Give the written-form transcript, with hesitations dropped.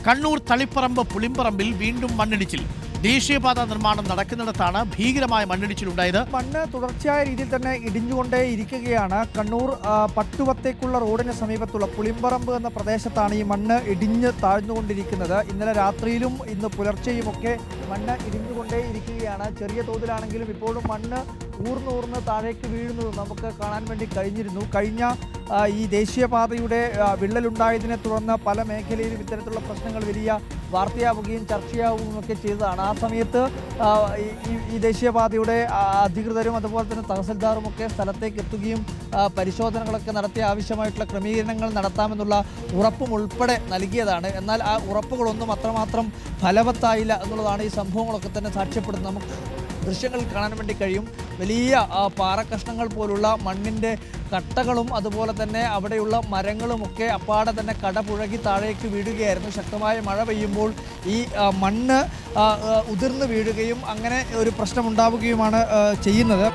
കണ്ണൂർ തളിപ്പറമ്പ് പുളിമ്പറമ്പിൽ വീണ്ടും മണ്ണിടിച്ചിൽ. ദേശീയപാത നിർമ്മാണം നടക്കുന്നിടത്താണ് ഭീകരമായ മണ്ണിടിച്ചിലുണ്ടായത്. മണ്ണ് തുടർച്ചയായ രീതിയിൽ തന്നെ ഇടിഞ്ഞുകൊണ്ടേ ഇരിക്കുകയാണ്. കണ്ണൂർ പട്ടുവത്തേക്കുള്ള റോഡിന് സമീപത്തുള്ള പുളിമ്പറമ്പ് എന്ന പ്രദേശത്താണ് ഈ മണ്ണ് ഇടിഞ്ഞ് താഴ്ന്നുകൊണ്ടിരിക്കുന്നത്. ഇന്നലെ രാത്രിയിലും ഇന്ന് പുലർച്ചെയുമൊക്കെ മണ്ണ് ഇടിഞ്ഞുകൊണ്ടേ ഇരിക്കുകയാണ്. ചെറിയ തോതിലാണെങ്കിലും ഇപ്പോഴും മണ്ണ് ഊർന്ന് താഴേക്ക് വീഴുന്നത് നമുക്ക് കാണാൻ വേണ്ടി കഴിഞ്ഞിരുന്നു. കഴിഞ്ഞ ഈ ദേശീയപാതയുടെ വിള്ളലുണ്ടായതിനെ തുടർന്ന് പല മേഖലയിലും ഇത്തരത്തിലുള്ള പ്രശ്നങ്ങൾ വലിയ വാർത്തയാവുകയും ചർച്ചയാവുകയും ഒക്കെ ചെയ്തതാണ്. ആ സമയത്ത് ഈ ദേശീയപാതയുടെ അധികൃതരും അതുപോലെ തന്നെ തഹസിൽദാറും ഒക്കെ സ്ഥലത്തേക്ക് എത്തുകയും പരിശോധനകളൊക്കെ നടത്തി ആവശ്യമായിട്ടുള്ള ക്രമീകരണങ്ങൾ നടത്താമെന്നുള്ള ഉറപ്പും ഉൾപ്പെടെ നൽകിയതാണ്. എന്നാൽ ആ ഉറപ്പുകളൊന്നും അത്രമാത്രം ഫലവത്തായില്ല എന്നുള്ളതാണ് ഈ സംഭവങ്ങളൊക്കെ തന്നെ സാക്ഷ്യപ്പെടുന്നത്. നമുക്ക് ദൃശ്യങ്ങൾ കാണാൻ വേണ്ടി കഴിയും. വലിയ പാറക്കഷ്ണങ്ങൾ പോലുള്ള മണ്ണിൻ്റെ കട്ടകളും അതുപോലെ തന്നെ അവിടെയുള്ള മരങ്ങളുമൊക്കെ അപ്പാടെ തന്നെ കടപുഴകി താഴേക്ക് വീഴുകയായിരുന്നു. ശക്തമായ മഴ പെയ്യുമ്പോൾ ഈ മണ്ണ് ഉതിർന്നു വീഴുകയും അങ്ങനെ ഒരു പ്രശ്നമുണ്ടാവുകയുമാണ് ചെയ്യുന്നത്.